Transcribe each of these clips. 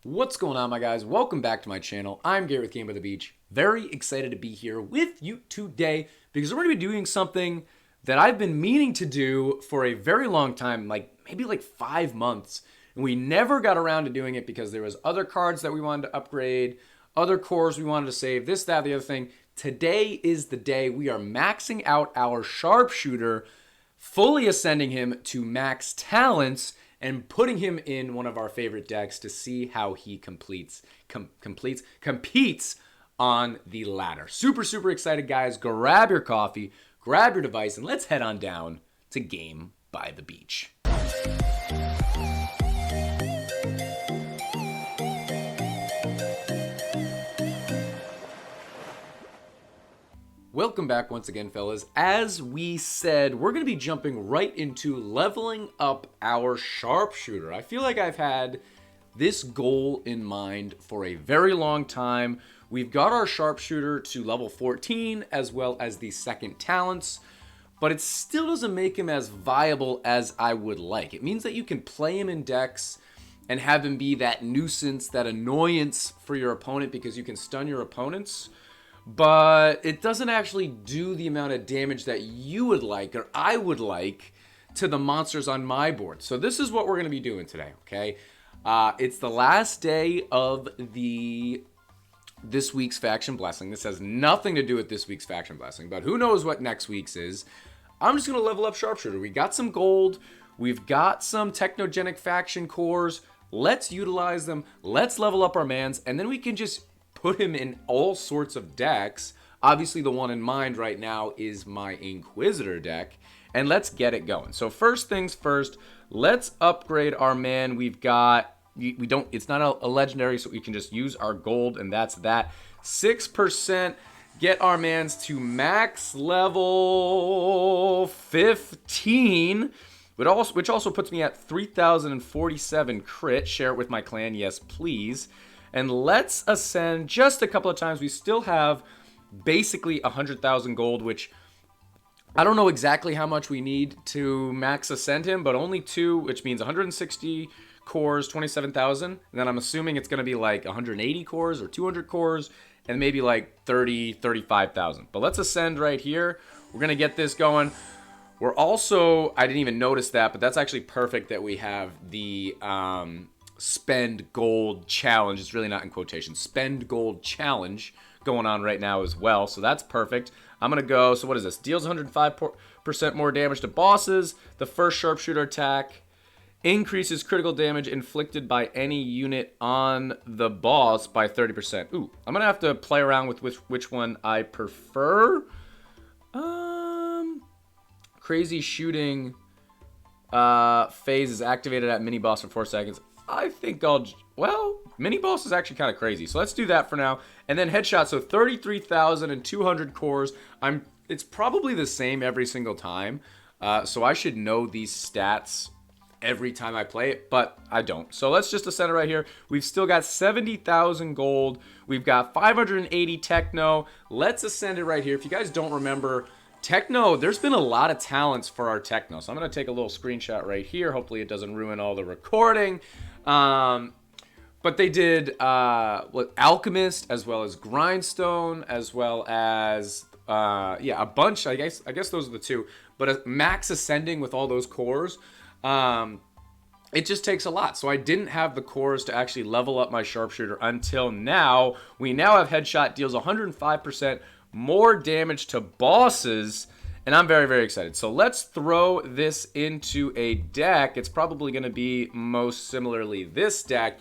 What's going on, my guys? Welcome back to my channel. I'm Garrett with Game by the Beach. Very excited to be here with you today because we're going to be doing something that I've been meaning to do for a very long time, maybe 5 months, and we never got around to doing it because there was other cards that we wanted to upgrade, other cores we wanted to save, this, that, the other thing. Today is the day we are maxing out our sharpshooter, fully ascending him to max talents, and putting him in one of our favorite decks to see how he competes on the ladder. Super excited, guys. Grab your coffee, grab your device, and let's head on down to Game by the Beach. Welcome back once again, fellas. As we said, we're going to be jumping right into leveling up our sharpshooter. I feel like I've had this goal in mind for a very long time. We've got our sharpshooter to level 14 as well as the second talents, but it still doesn't make him as viable as I would like. It means that you can play him in decks and have him be that nuisance, that annoyance for your opponent because you can stun your opponents, but it doesn't actually do the amount of damage that you would like or I would like to the monsters on my board. So this is what we're going to be doing today, okay? It's the last day of this week's Faction Blessing. This has nothing to do with this week's Faction Blessing, but who knows what next week's is. I'm just going to level up Sharpshooter. We got some gold. We've got some technogenic faction cores. Let's utilize them. Let's level up our mans, and then we can just put him in all sorts of decks. Obviously, the one in mind right now is my Inquisitor deck, and let's get it going. So first things first, let's upgrade our man. We've got, it's not a legendary, so we can just use our gold, and that's that. 6%, get our mans to max level 15, which also puts me at 3,047 crit. Share it with my clan, yes please. And let's ascend just a couple of times. We still have basically 100,000 gold, which I don't know exactly how much we need to max ascend him, but only 2, which means 160 cores, 27,000. And then I'm assuming it's going to be like 180 cores or 200 cores and maybe like 30, 35,000. But let's ascend right here. We're going to get this going. We're also, I didn't even notice that, but that's actually perfect that we have the spend gold challenge. It's really not in quotation. Spend gold challenge going on right now as well. So that's perfect. I'm going to go. So what is this? Deals 105% more damage to bosses. The first sharpshooter attack increases critical damage inflicted by any unit on the boss by 30%. Ooh, I'm going to have to play around with which one I prefer. Crazy shooting phase is activated at mini boss for 4 seconds. I think well, mini boss is actually kind of crazy. So let's do that for now. And then headshot, so 33,200 cores. It's probably the same every single time. So I should know these stats every time I play it, but I don't. So let's just ascend it right here. We've still got 70,000 gold. We've got 580 techno. Let's ascend it right here. If you guys don't remember, techno, there's been a lot of talents for our techno. So I'm going to take a little screenshot right here. Hopefully it doesn't ruin all the recording. But they did Alchemist as well as Grindstone as well as a bunch. I guess those are the two. But a max ascending with all those cores, it just takes a lot. So I didn't have the cores to actually level up my sharpshooter until now. We now have headshot, deals 105% more damage to bosses, and I'm very excited. So let's throw this into a deck. It's probably going to be most similarly this deck,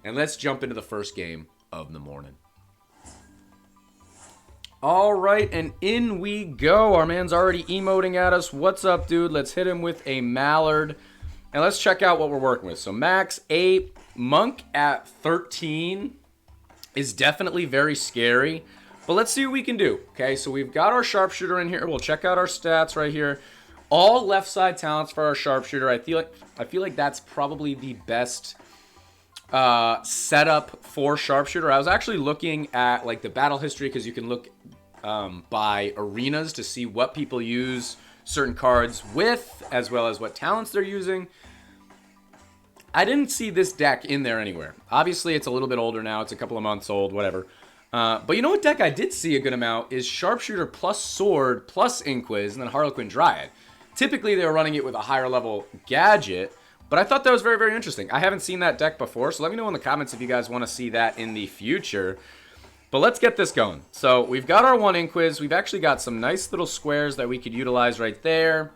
and let's jump into the first game of the morning. All right, and in we go. Our man's already emoting at us. What's up, dude? Let's hit him with a mallard, and let's check out what we're working with. So max 8, monk at 13 is definitely very scary. But let's see what we can do. Okay, so we've got our sharpshooter in here. We'll check out our stats right here. All left side talents for our sharpshooter. I feel like that's probably the best setup for sharpshooter. I was actually looking at like the battle history because you can look by arenas to see what people use certain cards with, as well as what talents they're using. I didn't see this deck in there anywhere. Obviously, it's a little bit older now. It's a couple of months old, whatever. But you know what deck I did see a good amount is Sharpshooter plus Sword plus Inquiz and then Harlequin Dryad. Typically, they were running it with a higher level gadget, but I thought that was very, very interesting. I haven't seen that deck before, so let me know in the comments if you guys want to see that in the future. But let's get this going. So we've got our one Inquiz. We've actually got some nice little squares that we could utilize right there.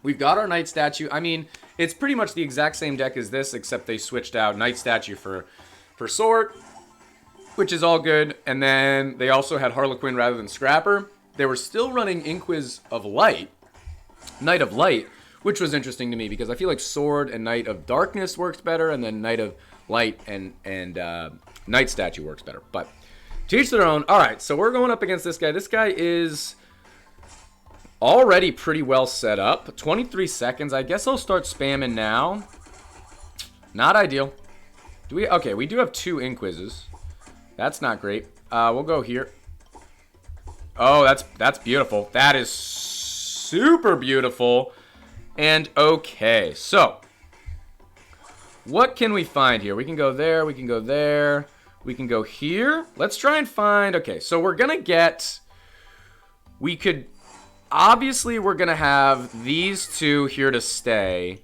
We've got our Knight Statue. I mean, it's pretty much the exact same deck as this, except they switched out Knight Statue for Sword, which is all good. And then they also had Harlequin rather than Scrapper. They were still running Inquiz of Light, Knight of Light, which was interesting to me because I feel like Sword and Knight of Darkness works better, and then Knight of Light and Knight Statue works better. But to each their own. All right, so we're going up against this guy. This guy is already pretty well set up. 23 seconds. I guess I'll start spamming now. Not ideal. Do we? Okay, we do have 2 Inquizzes. That's not great. We'll go here. Oh, that's beautiful. That is super beautiful. And okay, so what can we find here? We can go there. We can go there. We can go here. Let's try and find. Okay, so we're gonna get. We could. Obviously, we're going to have these 2 here to stay.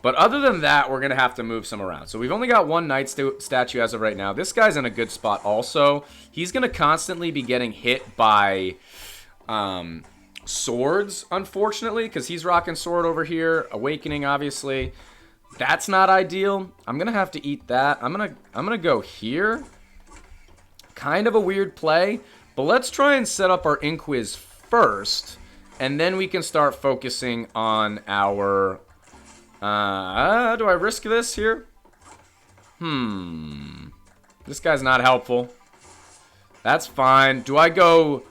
But other than that, we're going to have to move some around. So we've only got 1 Knight Statue as of right now. This guy's in a good spot also. He's going to constantly be getting hit by swords, unfortunately, because he's rocking Sword over here. Awakening, obviously. That's not ideal. I'm going to have to eat that. I'm gonna go here. Kind of a weird play. But let's try and set up our Inquiz first. And then we can start focusing on our... do I risk this here? This guy's not helpful. That's fine. Do I go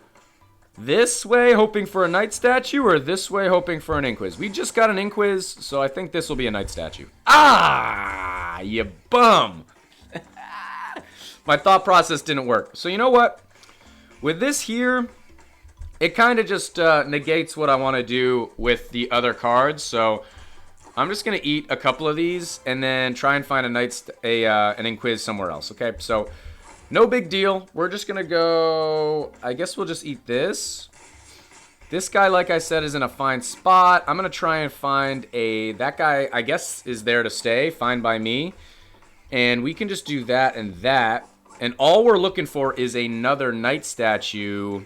this way hoping for a Knight Statue or this way hoping for an Inquiz? We just got an Inquiz, so I think this will be a Knight Statue. Ah, you bum. My thought process didn't work. So you know what? With this here... It kind of just negates what I want to do with the other cards. So I'm just going to eat a couple of these and then try and find an Inquiz somewhere else. Okay, so no big deal. We're just going to go... I guess we'll just eat this. This guy, like I said, is in a fine spot. I'm going to try and find a... That guy, I guess, is there to stay. Fine by me. And we can just do that and that. And all we're looking for is another Knight Statue...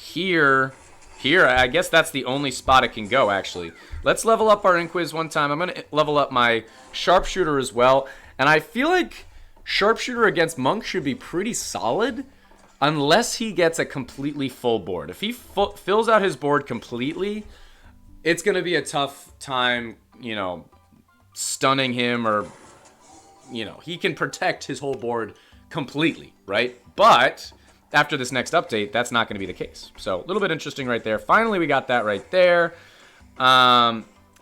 Here, I guess that's the only spot it can go, actually. Let's level up our Inquiz one time. I'm going to level up my Sharpshooter as well. And I feel like Sharpshooter against Monk should be pretty solid unless he gets a completely full board. If he fills out his board completely, it's going to be a tough time, you know, stunning him or, you know, he can protect his whole board completely, right? But... after this next update, that's not going to be the case. So, a little bit interesting right there. Finally, we got that right there.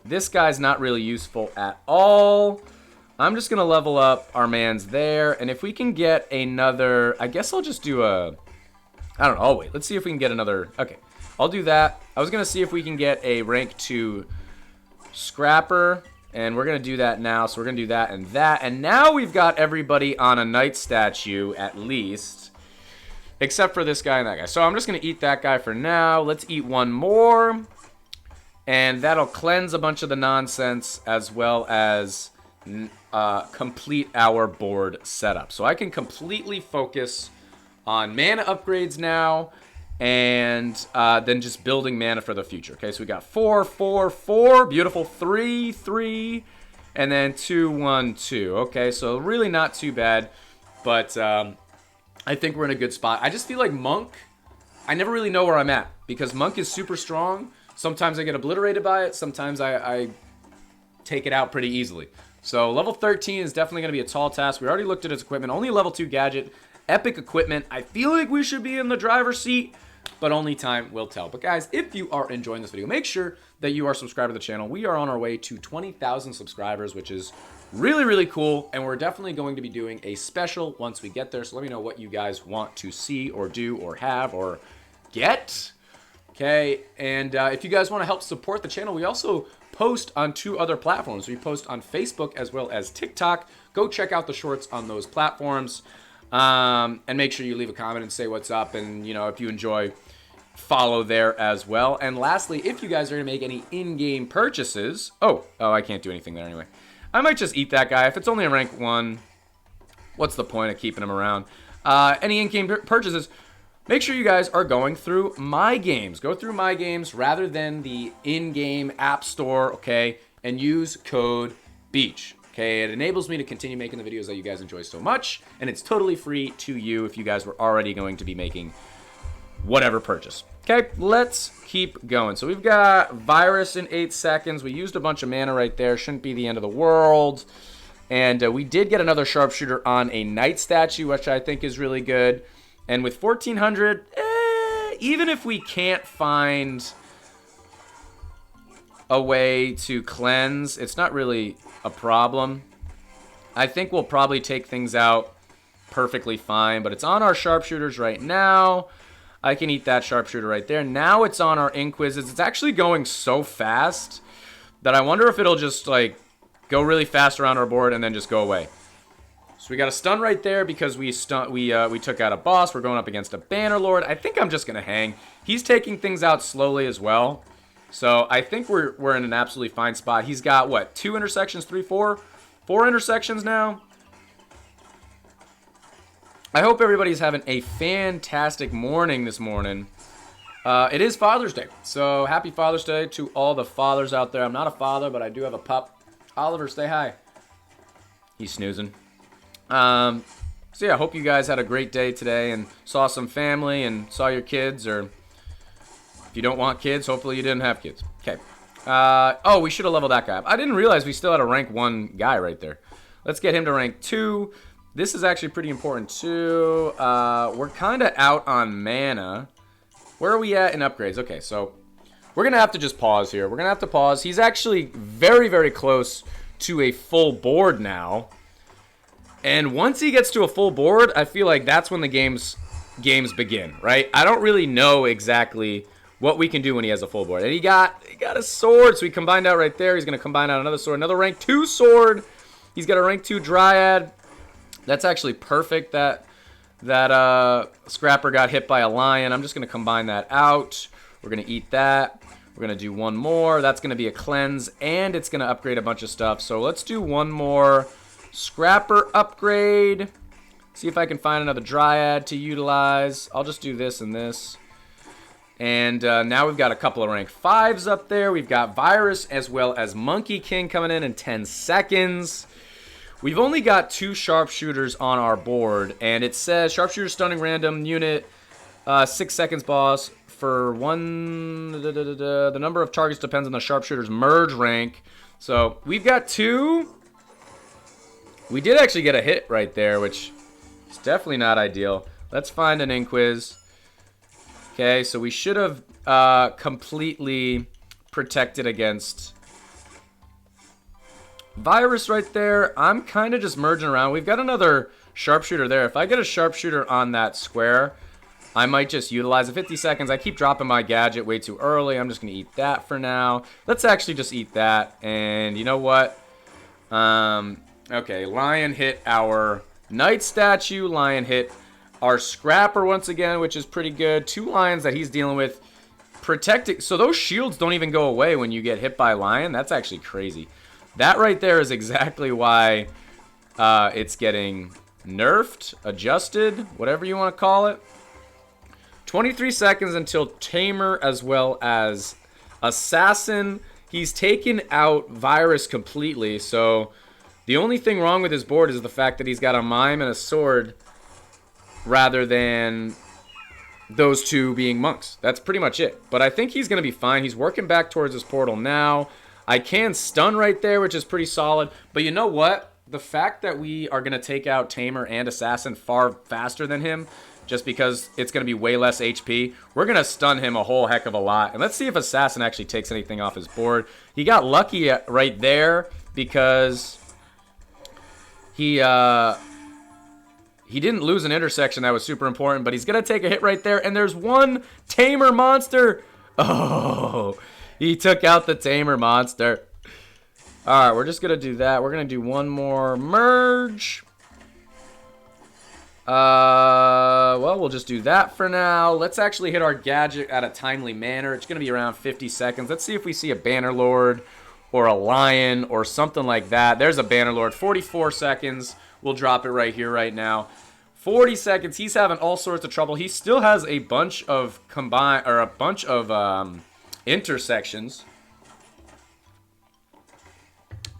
This guy's not really useful at all. I'm just going to level up our mans there. And if we can get another... I guess I'll just do a... I don't know. Oh, wait. Let's see if we can get another... Okay. I'll do that. I was going to see if we can get a rank 2 Scrapper. And we're going to do that now. So, we're going to do that and that. And now we've got everybody on a Knight Statue, at least. Except for this guy and that guy. So I'm just going to eat that guy for now. Let's eat one more. And that'll cleanse a bunch of the nonsense as well as complete our board setup. So I can completely focus on mana upgrades now. And then just building mana for the future. Okay, so we got 4, 4, 4. Beautiful. 3, 3. And then 2, 1, 2. Okay, so really not too bad. But... I think we're in a good spot. I just feel like Monk, I never really know where I'm at. Because Monk is super strong. Sometimes I get obliterated by it. Sometimes I take it out pretty easily. So level 13 is definitely going to be a tall task. We already looked at his equipment. Only level 2 gadget. Epic equipment. I feel like we should be in the driver's seat. But only time will tell. But guys, if you are enjoying this video, make sure that you are subscribed to the channel. We are on our way to 20,000 subscribers, which is really, really cool. And we're definitely going to be doing a special once we get there. So let me know what you guys want to see or do or have or get. Okay. And if you guys want to help support the channel, we also post on 2 other platforms. We post on Facebook as well as TikTok. Go check out the shorts on those platforms. And make sure you leave a comment and say what's up. And, you know, if you enjoy, follow there as well. And lastly, if you guys are going to make any in-game purchases... Oh, I can't do anything there anyway. I might just eat that guy. If it's only a rank 1, what's the point of keeping him around? Any in-game purchases... Make sure you guys are going through My Games. Go through My Games rather than the in-game app store, okay? And use code BEACH, okay? It enables me to continue making the videos that you guys enjoy so much, and it's totally free to you if you guys were already going to be making whatever purchase. Okay, let's keep going. So we've got Virus in 8 seconds. We used a bunch of mana right there. Shouldn't be the end of the world. And we did get another Sharpshooter on a Knight statue, which I think is really good. And with 1,400, even if we can't find a way to cleanse, it's not really a problem. I think we'll probably take things out perfectly fine, but it's on our Sharpshooters right now. I can eat that Sharpshooter right there. Now it's on our Inquises. It's actually going so fast that I wonder if it'll just, like, go really fast around our board and then just go away. So we got a stun right there because we took out a boss. We're going up against a Bannerlord. I think I'm just going to hang. He's taking things out slowly as well. So I think we're in an absolutely fine spot. He's got, what, 2 intersections, 3, 4? 4 intersections now. I hope everybody's having a fantastic morning this morning. It is Father's Day. So happy Father's Day to all the fathers out there. I'm not a father, but I do have a pup. Oliver, say hi. He's snoozing. So yeah, I hope you guys had a great day today and saw some family and saw your kids, or if you don't want kids, hopefully you didn't have kids. Okay. Oh, we should have leveled that guy up. I didn't realize we still had a rank 1 guy right there. Let's get him to rank 2. This is actually pretty important too. We're kind of out on mana. Where are we at in upgrades? Okay, so we're going to have to just pause here. We're going to have to pause. He's actually very, very close to a full board now. And once he gets to a full board, I feel like that's when the games begin, right? I don't really know exactly what we can do when he has a full board. And he got a sword, so he combined out right there. He's going to combine out another sword, another rank 2 sword. He's got a rank 2 Dryad. That's actually perfect that Scrapper got hit by a lion. I'm just going to combine that out. We're going to eat that. We're going to do one more. That's going to be a cleanse, and it's going to upgrade a bunch of stuff. So let's do one more Scrapper upgrade. See if I can find another Dryad to utilize. I'll just do this and this. And now we've got a couple of rank 5s up there. We've got Virus as well as Monkey King coming in 10 seconds. We've only got 2 Sharpshooters on our board, and it says Sharpshooter stunning random unit, 6 seconds boss for 1. The number of targets depends on the Sharpshooter's merge rank. So we've got 2. We did actually get a hit right there, which is definitely not ideal. Let's find an Inquis. Okay, so we should have completely protected against Virus right there. I'm kind of just merging around. We've got another Sharpshooter there. If I get a Sharpshooter on that square, I might just utilize it. 50 seconds. I keep dropping my gadget way too early. I'm just going to eat that for now. Let's actually just eat that. And you know what? Okay, Lion hit our Knight statue. Lion hit our Scrapper once again, which is pretty good. 2 lions that he's dealing with. Protecting. So those shields don't even go away when you get hit by Lion. That's actually crazy. That right there is exactly why it's getting nerfed, adjusted, whatever you want to call it. 23 seconds until Tamer as well as Assassin. He's taken out Virus completely, so the only thing wrong with his board is the fact that he's got a Mime and a Sword rather than those 2 being monks. That's pretty much it. But I think he's going to be fine. He's working back towards his portal now. I can stun right there, which is pretty solid. But you know what? The fact that we are going to take out Tamer and Assassin far faster than him, just because it's going to be way less HP, we're going to stun him a whole heck of a lot. And let's see if Assassin actually takes anything off his board. He got lucky right there because he didn't lose an intersection. That was super important, but he's going to take a hit right there. And there's one Tamer monster. Oh, He took out the tamer monster. All right, we're just going to do that. We're going to do one more merge. Well, we'll just do that for now. Let's actually hit our gadget at a timely manner. It's going to be around 50 seconds. Let's see if we see a Bannerlord or a Lion or something like that. There's a Bannerlord. 44 seconds. We'll drop it right here, right now. 40 seconds. He's having all sorts of trouble. He still has a bunch of intersections.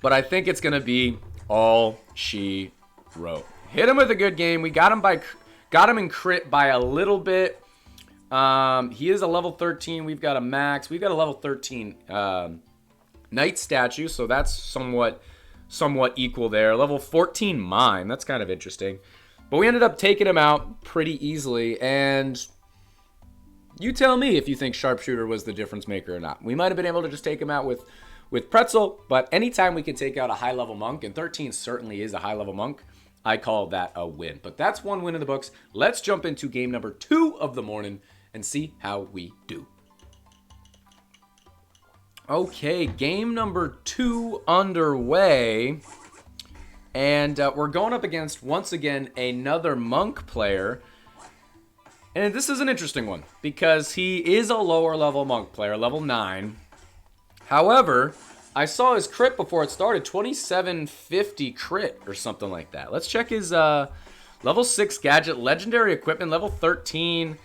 But I think it's going to be all she wrote. Hit him with a good game. We got him in crit by a little bit. He is a level 13. We've got a max. We've got a level 13 Knight statue, so that's somewhat equal there. Level 14 mine. That's kind of interesting. But we ended up taking him out pretty easily, and you tell me if you think Sharpshooter was the difference maker or not. We might have been able to just take him out with Pretzel, but anytime we can take out a high-level monk, and 13 certainly is a high-level monk, I call that a win. But that's one win in the books. Let's jump into game number 2 of the morning and see how we do. Okay, game number 2 underway. And we're going up against, once again, another monk player. And this is an interesting one because he is a lower level monk player, level 9. However, I saw his crit before it started, 2750 crit or something like that. Let's check his level 6 gadget, legendary equipment, level 13.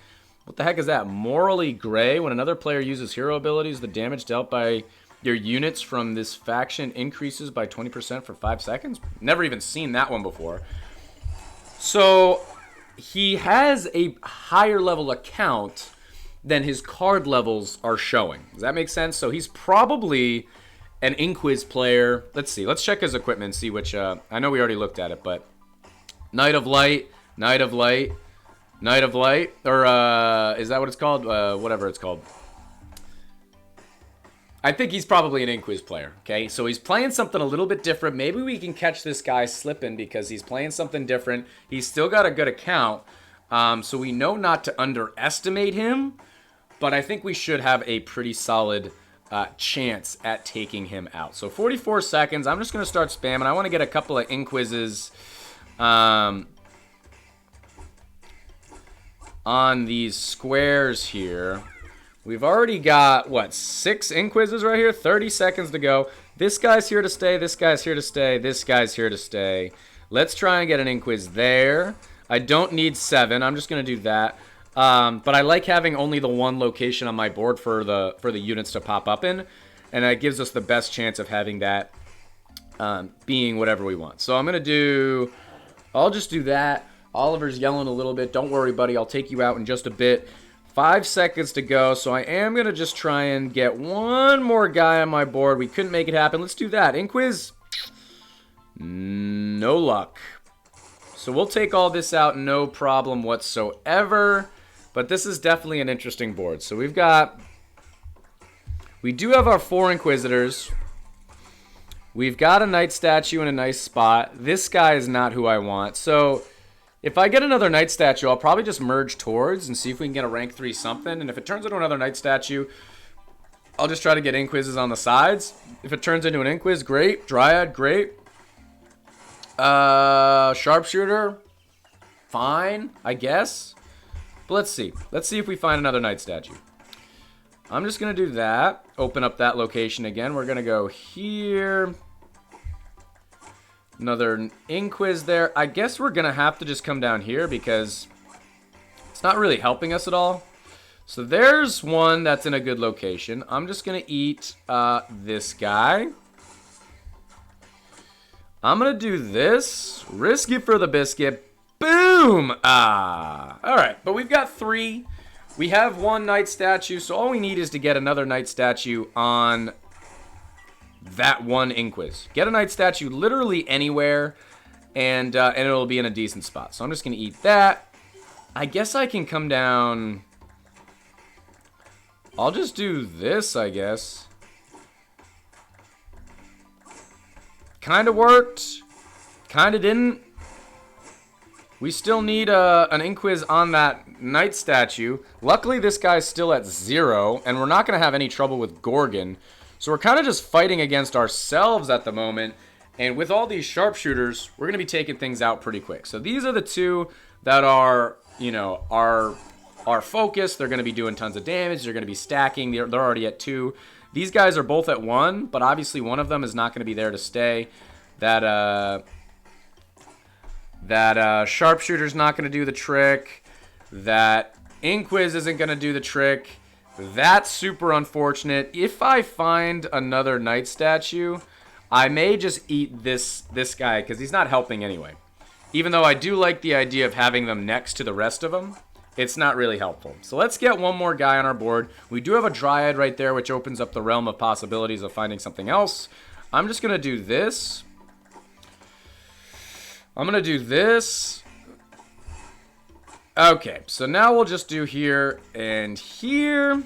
What the heck is that? Morally Gray. When another player uses hero abilities, the damage dealt by your units from this faction increases by 20% for 5 seconds. Never even seen that one before. So he has a higher level account than his card levels are showing. Does that make sense? So he's probably an Inquiz player. Let's see. Let's check his equipment and see which... I know we already looked at it, but... Knight of Light, Knight of Light, Knight of Light, or is that what it's called? Whatever it's called. I think he's probably an Inquiz player, okay? So he's playing something a little bit different. Maybe we can catch this guy slipping because he's playing something different. He's still got a good account, so we know not to underestimate him, but I think we should have a pretty solid chance at taking him out. So 44 seconds. I'm just going to start spamming. I want to get a couple of Inquizes on these squares here. We've already got, what, 6 Inquisitors right here? 30 seconds to go. This guy's here to stay. This guy's here to stay. This guy's here to stay. Let's try and get an Inquis there. I don't need 7. I'm just going to do that. But I like having only the one location on my board for the units to pop up in. And that gives us the best chance of having that being whatever we want. So I'm going to do... I'll just do that. Oliver's yelling a little bit. Don't worry, buddy. I'll take you out in just a bit. 5 seconds to go, so I am going to just try and get one more guy on my board. We couldn't make it happen. Let's do that. Inquiz, no luck. So we'll take all this out, no problem whatsoever. But this is definitely an interesting board. So we do have our 4 Inquisitors. We've got a Knight statue in a nice spot. This guy is not who I want. So... if I get another Knight statue, I'll probably just merge towards and see if we can get a rank 3 something. And if it turns into another Knight statue, I'll just try to get Inquizzes on the sides. If it turns into an Inquiz, great. Dryad, great. Sharpshooter, fine, I guess. But let's see. Let's see if we find another Knight statue. I'm just going to do that. Open up that location again. We're going to go here. Another Inquiz there. I guess we're going to have to just come down here because it's not really helping us at all. So there's one that's in a good location. I'm just going to eat this guy. I'm going to do this. Risk it for the biscuit. Boom! Ah. All right, but we've got 3. We have 1 Knight statue, so all we need is to get another Knight statue on... that one Inquiz. Get a Knight statue literally anywhere, and it'll be in a decent spot. So I'm just going to eat that. I guess I can come down... I'll just do this, I guess. Kind of worked. Kind of didn't. We still need an Inquis on that Knight statue. Luckily, this guy's still at 0, and we're not going to have any trouble with Gorgon. So we're kind of just fighting against ourselves at the moment. And with all these sharpshooters, we're going to be taking things out pretty quick. So these are the two that are, you know, are focused. They're going to be doing tons of damage. They're going to be stacking. They're already at 2. These guys are both at 1, but obviously one of them is not going to be there to stay. That sharpshooter's not going to do the trick. That Inquis isn't going to do the trick. That's super unfortunate. If I find another Knight statue, I may just eat this guy because he's not helping anyway. Even though I do like the idea of having them next to the rest of them, it's not really helpful. So let's get one more guy on our board. We do have a Dryad right there, which opens up the realm of possibilities of finding something else. I'm just going to do this. I'm going to do this. Okay, so now we'll just do here and here.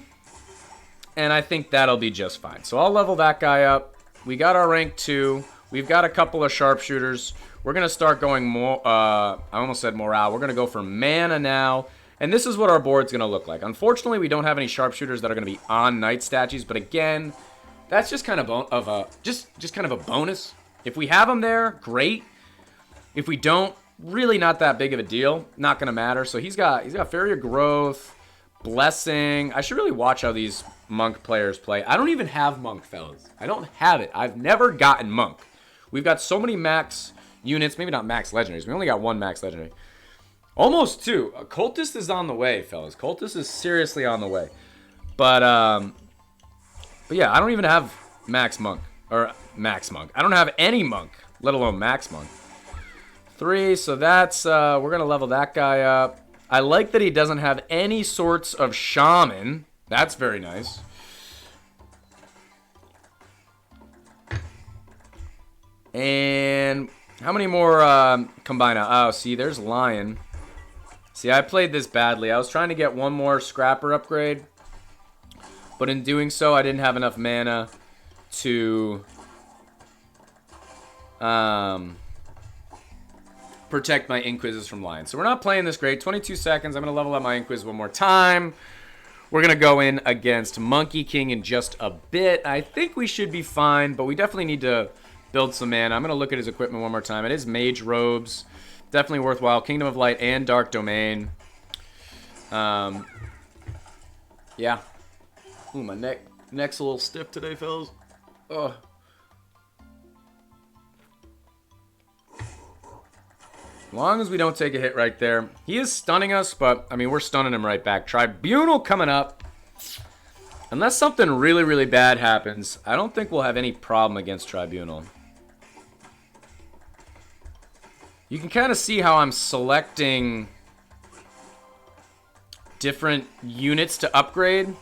And I think that'll be just fine. So I'll level that guy up. We got our rank 2. We've got a couple of sharpshooters. We're going to start going more, I almost said morale. We're going to go for mana now. And this is what our board's going to look like. Unfortunately, we don't have any sharpshooters that are going to be on Knight statues. But again, that's just kind of just kind of a bonus. If we have them there, great. If we don't, really not that big of a deal. Not going to matter. So he's got Fairy of Growth, Blessing. I should really watch how these Monk players play. I don't even have Monk, fellas. I don't have it. I've never gotten Monk. We've got so many max units. Maybe not max legendaries. We only got 1 max legendary. Almost 2. Cultist is on the way, fellas. Cultist is seriously on the way. But yeah, I don't even have max Monk. Or max Monk. I don't have any Monk, let alone max Monk. 3, so that's, we're going to level that guy up. I like that he doesn't have any sorts of shaman. That's very nice. And how many more combine out? Oh, see, there's Lion. See, I played this badly. I was trying to get one more Scrapper upgrade. But in doing so, I didn't have enough mana to protect my Inquises from Lions. So we're not playing this great. 22 seconds. I'm going to level up my Inquis one more time. We're going to go in against Monkey King in just a bit. I think we should be fine, but we definitely need to build some mana. I'm going to look at his equipment one more time. It is Mage Robes. Definitely worthwhile. Kingdom of Light and Dark Domain. Yeah. Ooh, my neck's a little stiff today, fellas. Ugh. As long as we don't take a hit right there. He is stunning us, but, I mean, we're stunning him right back. Tribunal coming up. Unless something really, really bad happens, I don't think we'll have any problem against Tribunal. You can kind of see how I'm selecting different units to upgrade.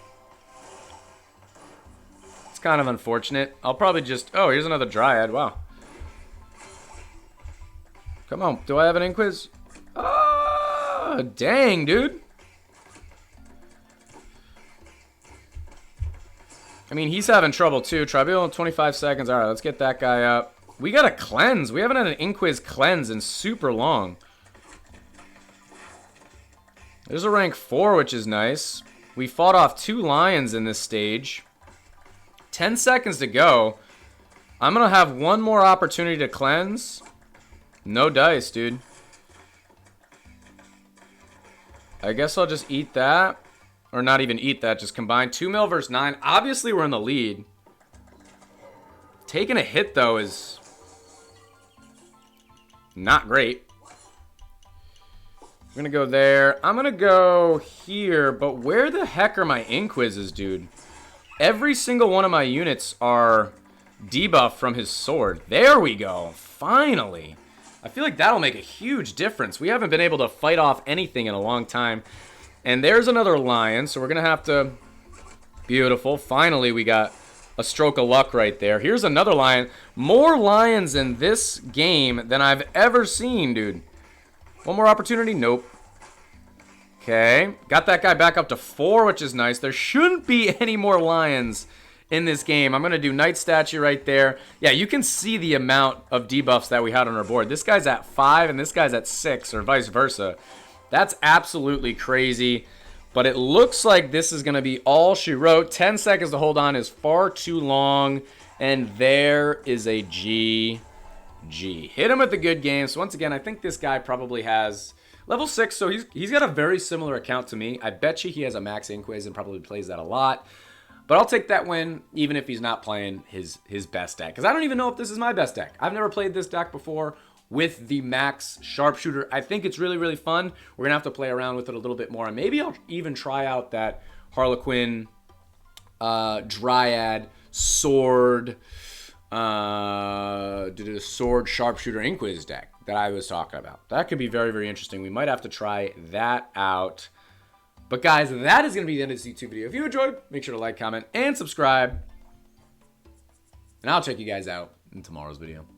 It's kind of unfortunate. I'll probably just... Oh, here's another Dryad. Wow. Come on. Do I have an Inquis? Oh, dang, dude. I mean, he's having trouble, too. Tribunal in 25 seconds. All right, let's get that guy up. We got a cleanse. We haven't had an Inquis cleanse in super long. There's a rank 4, which is nice. We fought off 2 lions in this stage. 10 seconds to go. I'm going to have one more opportunity to cleanse. No dice, dude. I guess I'll just eat that. Or not even eat that, just combine 2 mil versus 9. Obviously, we're in the lead. Taking a hit, though, is not great. I'm going to go there. I'm going to go here, but where the heck are my Inquises, dude? Every single one of my units are debuffed from his sword. There we go. Finally. I feel like that'll make a huge difference. We haven't been able to fight off anything in a long time. And there's another lion, so we're going to have to... Beautiful. Finally, we got a stroke of luck right there. Here's another lion. More lions in this game than I've ever seen, dude. One more opportunity? Nope. Okay. Got that guy back up to 4, which is nice. There shouldn't be any more lions in this game. I'm going to do Knight Statue right there. Yeah, you can see the amount of debuffs that we had on our board. This guy's at 5 and this guy's at 6, or vice versa. That's absolutely crazy. But it looks like this is going to be all she wrote. 10 seconds to hold on is far too long. And there is a GG. Hit him with the good game. So once again, I think this guy probably has level 6. So he's got a very similar account to me. I bet you he has a max Inquiz and probably plays that a lot. But I'll take that win even if he's not playing his best deck. Because I don't even know if this is my best deck. I've never played this deck before with the max Sharpshooter. I think it's really, really fun. We're going to have to play around with it a little bit more. And maybe I'll even try out that Harlequin, Dryad, Sword, Sword Sharpshooter Inquiz deck that I was talking about. That could be very, very interesting. We might have to try that out. But guys, that is going to be the end of this YouTube video. If you enjoyed, make sure to like, comment, and subscribe. And I'll check you guys out in tomorrow's video.